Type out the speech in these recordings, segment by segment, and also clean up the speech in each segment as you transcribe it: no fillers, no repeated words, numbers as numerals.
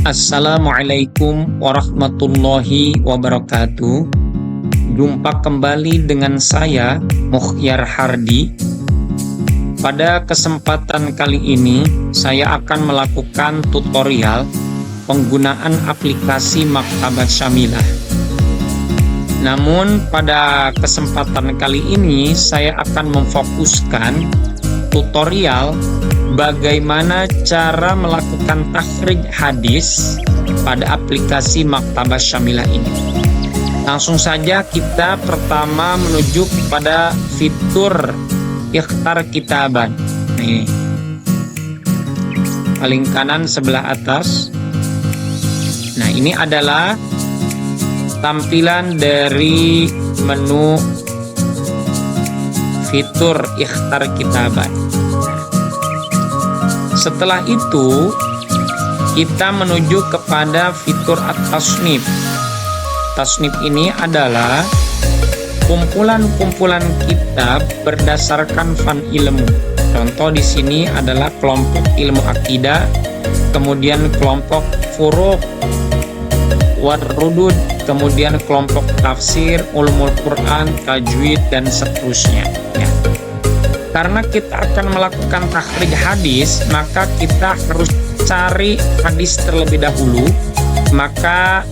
Assalamualaikum warahmatullahi wabarakatuh. Jumpa kembali dengan saya, Mukhyar Hardi. Pada kesempatan kali ini, saya akan melakukan tutorial penggunaan aplikasi Maktabat Syamilah. Namun, pada kesempatan kali ini, saya akan memfokuskan tutorial bagaimana cara melakukan takhrij hadis pada aplikasi Maktabat Syamilah ini. Langsung saja kita pertama menuju kepada fitur Ikhtar Kitaban. Ini paling kanan sebelah atas. Nah, ini adalah tampilan dari menu fitur Ikhtar Kitaban. Setelah itu, kita menuju kepada fitur At-Tasnif. Tasnif ini adalah kumpulan-kumpulan kitab berdasarkan fan ilmu. Contoh di sini adalah kelompok ilmu akidah, kemudian kelompok furuq, warudud, kemudian kelompok tafsir, ulumul Quran, tajwid, dan seterusnya. Ya. Karena kita akan melakukan takhrij hadis, maka kita harus cari hadis terlebih dahulu. Maka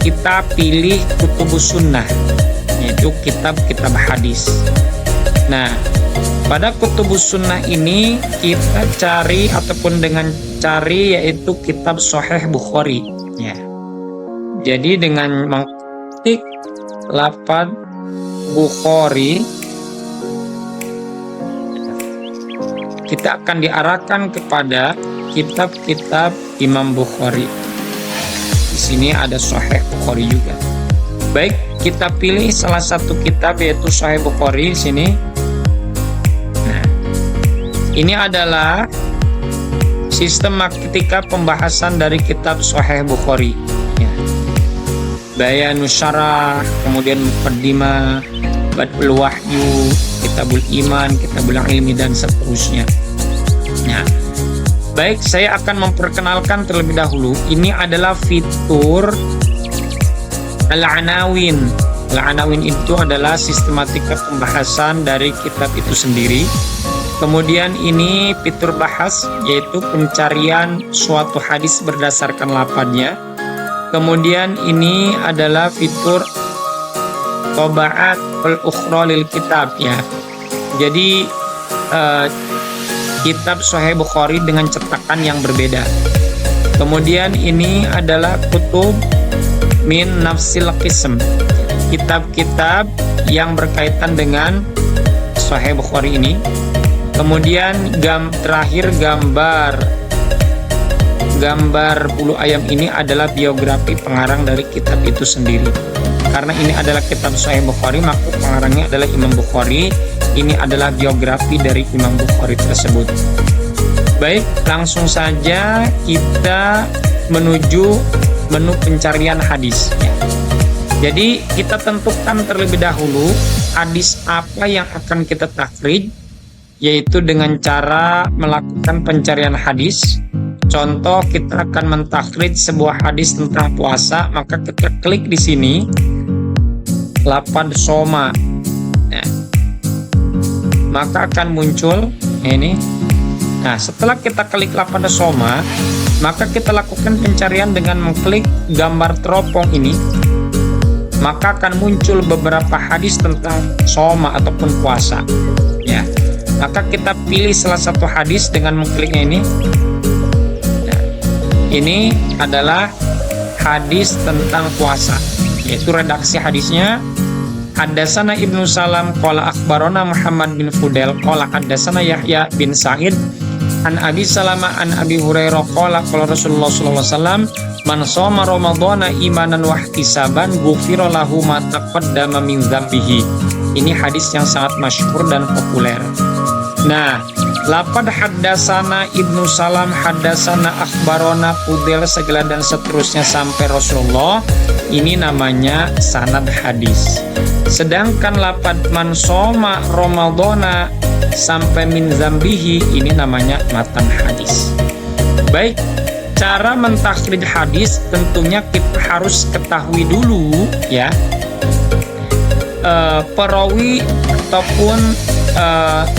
kita pilih kutubus sunnah, yaitu kitab-kitab hadis. Nah, pada kutubus sunnah ini kita cari ataupun dengan cari yaitu kitab Sahih Bukhari. Ya. Jadi dengan mengetik lafaz Bukhari, kita akan diarahkan kepada kitab-kitab Imam Bukhari. Di sini ada Sahih Bukhari juga. Baik, kita pilih salah satu kitab yaitu Sahih Bukhari di sini. Nah, ini adalah sistematika pembahasan dari kitab Sahih Bukhari. Ya. Bayanus Syarah, kemudian Muqaddimah, Badul Wahyu, Kitabul Iman, Kitabul Ilmi, dan seterusnya. Nah, baik, saya akan memperkenalkan terlebih dahulu. Ini adalah fitur Al-Anawin. Al-Anawin itu adalah sistematika pembahasan dari kitab itu sendiri. Kemudian ini fitur bahas, yaitu pencarian suatu hadis berdasarkan lafadznya. Kemudian ini adalah fitur Toba'at al-ukhra lil kitab, ya. Jadi kitab Sahih Bukhari dengan cetakan yang berbeda. Kemudian ini adalah kutub min nafsil qism, kitab-kitab yang berkaitan dengan Sahih Bukhari ini. Kemudian terakhir gambar bulu ayam ini adalah biografi pengarang dari kitab itu sendiri. Karena ini adalah kitab Sahih Bukhari, maka pengarangnya adalah Imam Bukhari. Ini adalah biografi dari Imam Bukhari tersebut. Baik, langsung saja kita menuju menu pencarian hadis. Ya. Jadi kita tentukan terlebih dahulu hadis apa yang akan kita takhrij, yaitu dengan cara melakukan pencarian hadis. Contoh, kita akan mentakhrij sebuah hadis tentang puasa, maka kita klik di sini lafaz soma. Nah, maka akan muncul ini. Nah, setelah kita klik lafaz soma, maka kita lakukan pencarian dengan mengklik gambar teropong ini. Maka akan muncul beberapa hadis tentang soma ataupun puasa. Ya. Maka kita pilih salah satu hadis dengan mengkliknya ini. Nah, ini adalah hadis tentang puasa, yaitu redaksi hadisnya. Haddatsana Ibnu Salam qala akhbarana Muhammad bin Fudel qala haddatsana Yahya bin Sa'id an Abi Salamah an Abi Hurairah qala qala Rasulullah sallallahu alaihi wasallam man shoma ramadhana imanan wa ihtisaban ghufira lahu ma taqaddama min dzambihi. Ini hadis yang sangat masyhur dan populer. Nah, lafaz haddatsana Ibnu Salam, haddatsana akhbarana Fudel, segala dan seterusnya sampai Rasulullah, ini namanya sanad hadis. Sedangkan lafaz man shoma ramadhana sampai min zambihi, ini namanya matan hadis. Baik, cara mentakhrij hadis tentunya kita harus ketahui dulu ya, perawi ataupun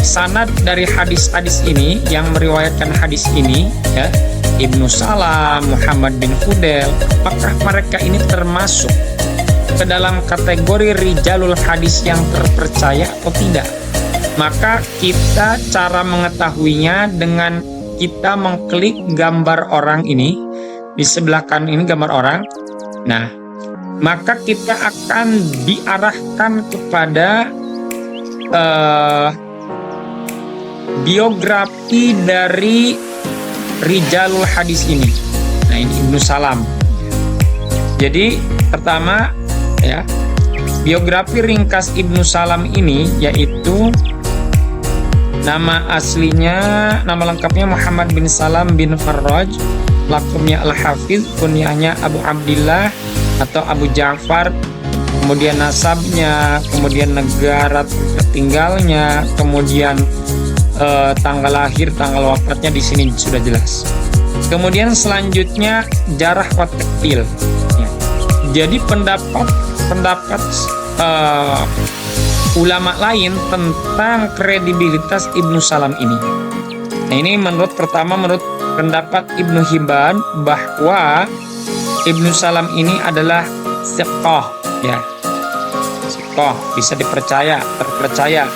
sanad dari hadis-hadis ini yang meriwayatkan hadis ini ya, Ibnu Salam, Muhammad bin Fudel, apakah mereka ini termasuk ke dalam kategori rijalul hadis yang terpercaya atau tidak. Maka kita cara mengetahuinya dengan kita mengklik gambar orang ini, di sebelah kanan ini gambar orang. Nah, maka kita akan diarahkan kepada biografi dari rijalul hadis ini. Nah, ini Ibnu Salam. Jadi pertama ya, biografi ringkas Ibnu Salam ini yaitu nama aslinya, nama lengkapnya Muhammad bin Salam bin Farraj, lakabnya Al-Hafiz, kunyahnya Abu Abdillah atau Abu Ja'far, kemudian nasabnya, kemudian negara tinggalnya, kemudian tanggal lahir, tanggal wafatnya di sini sudah jelas. Kemudian selanjutnya jarah wa ta'dil. Ya. Jadi pendapat ulama lain tentang kredibilitas Ibnu Salam ini. Nah, ini menurut pendapat Ibnu Hibban bahwa Ibnu Salam ini adalah thiqah ya. Thiqah, bisa dipercaya, terpercaya.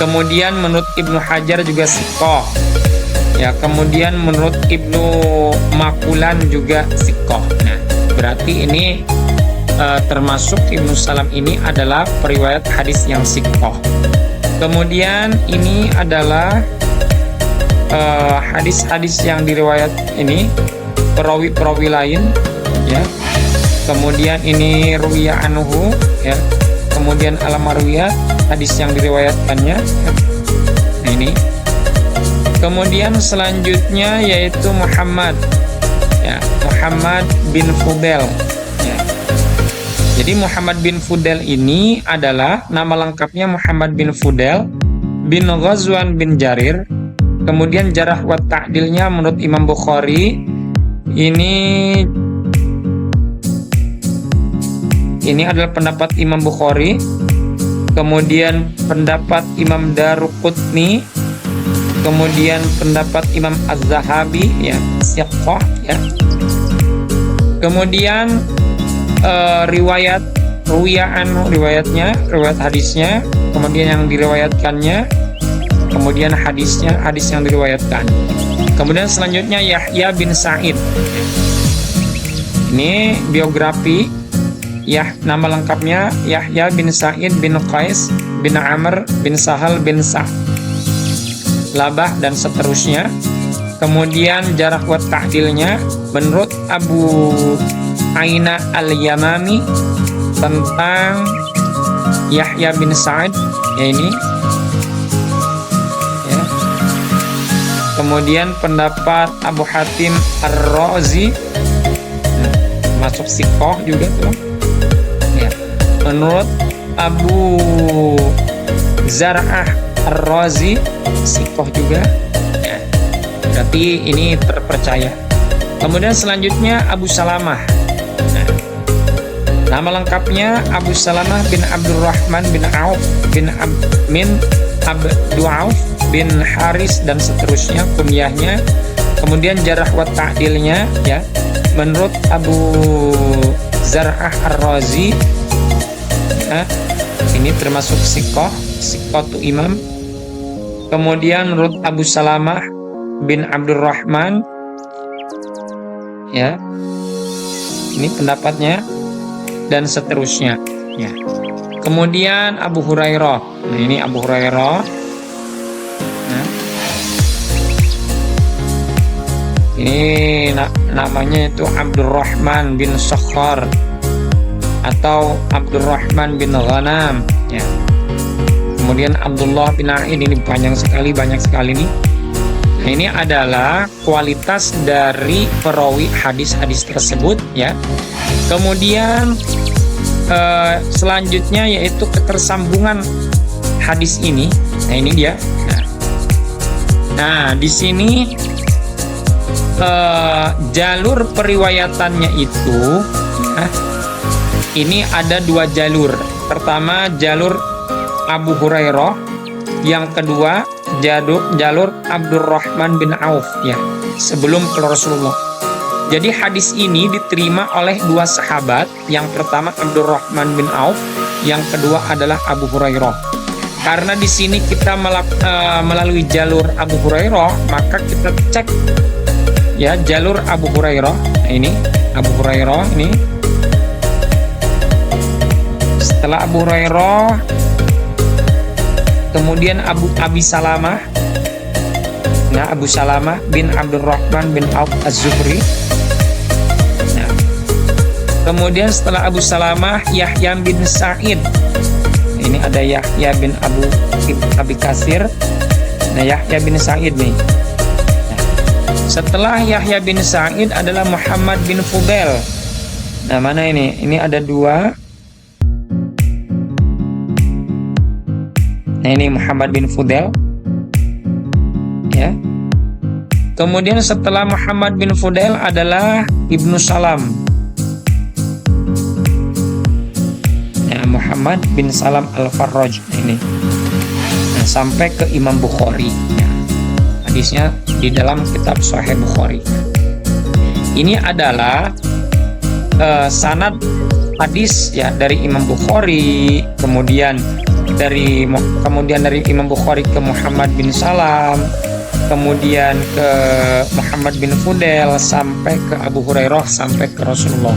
Kemudian menurut Ibnu Hajar juga thiqah. Ya, kemudian menurut Ibnu Makulan juga thiqah. Nah, berarti ini termasuk Ibnu Salam ini adalah periwayat hadis yang thiqah. Kemudian ini adalah hadis-hadis yang diriwayat ini perawi-perawi lain ya. Kemudian ini ruwiya anhu ya. Kemudian al-marwiyat, hadis yang diriwayatkannya ya. Nah, ini. Kemudian selanjutnya yaitu Muhammad ya, Muhammad bin Fudel. Jadi Muhammad bin Fudel ini adalah nama lengkapnya Muhammad bin Fudel bin Ghazwan bin Jarir. Kemudian jarah wa ta'dilnya menurut Imam Bukhari ini adalah pendapat Imam Bukhari. Kemudian pendapat Imam Daruqutni, kemudian pendapat Imam Az-Zahabi ya, thiqah ya. Kemudian riwayat riwayatnya, riwayat hadisnya, kemudian yang diriwayatkannya, kemudian hadis yang diriwayatkan. Kemudian selanjutnya Yahya bin Sa'id. Ini biografi nama lengkapnya Yahya bin Sa'id bin Qais bin Amr bin Sahal bin Sa'd Labah dan seterusnya. Kemudian jarah wa ta'dilnya menurut Abu Aina al-Yamami tentang Yahya bin Sa'id ya ini ya. Kemudian pendapat Abu Hatim Ar-Razi masuk thiqah juga tuh ya. Menurut Abu Zar'ah Ar-Razi thiqah juga ya. Berarti ini terpercaya. Kemudian selanjutnya Abu Salamah. Nama lengkapnya Abu Salamah bin Abdurrahman bin Auf bin Abdu Auf bin Haris dan seterusnya kunyahnya. Kemudian jarah wa ta'dilnya ya menurut Abu Zar'ah Ar-Razi ya, ini termasuk thiqatu imam. Kemudian menurut Abu Salamah bin Abdurrahman ya, ini pendapatnya dan seterusnya ya. Kemudian Abu Hurairah. Nah, ini Abu Hurairah. Nah, ini namanya itu Abdurrahman bin Sakhar atau Abdurrahman bin Ghanam ya. Kemudian Abdullah bin A'id, ini banyak sekali nih. Nah, ini adalah kualitas dari perawi hadis-hadis tersebut ya. Kemudian selanjutnya yaitu ketersambungan hadis ini. Nah, ini dia. Nah, di sini jalur periwayatannya itu ini ada 2 jalur. Pertama jalur Abu Hurairah, yang kedua jalur Abdurrahman bin Auf ya, sebelum ke Rasulullah. Jadi hadis ini diterima oleh 2 sahabat. Yang pertama Abdurrahman bin Auf, yang kedua adalah Abu Hurairah. Karena di sini kita melalui jalur Abu Hurairah, maka kita cek ya jalur Abu Hurairah. Nah, ini Abu Hurairah ini. Setelah Abu Hurairah, kemudian Abi Salamah. Nah, Abu Salamah bin Abdurrahman bin Auf Az-Zuhri. Nah, kemudian setelah Abu Salamah Yahya bin Sa'id. Ini ada Yahya bin Abi Kasir. Nah, Yahya bin Sa'id nih. Nah, setelah Yahya bin Sa'id adalah Muhammad bin Fudail. Nah, mana ini? Ini ada 2. Nah, ini Muhammad bin Fudail ya. Kemudian setelah Muhammad bin Fudail adalah Ibnu Salam ya, Muhammad bin Salam Al-Farraj ini. Nah, sampai ke Imam Bukhari ya. Hadisnya di dalam kitab Sahih Bukhari. Ini adalah sanad hadis ya dari Imam Bukhari, kemudian dari Imam Bukhari ke Muhammad bin Salam, kemudian ke Muhammad bin Fudail, sampai ke Abu Hurairah, sampai ke Rasulullah.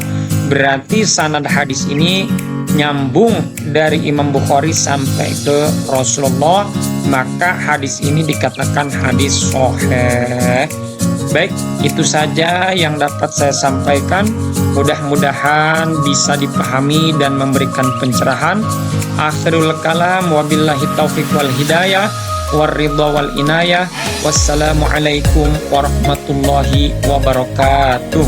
Berarti sanad hadis ini nyambung dari Imam Bukhari sampai ke Rasulullah, maka hadis ini dikatakan hadis sahih. Baik, itu saja yang dapat saya sampaikan. Mudah-mudahan bisa dipahami dan memberikan pencerahan. Akhirul kalam, wabillahi taufiq wal hidayah, warridha wal inayah. Wassalamualaikum warahmatullahi wabarakatuh.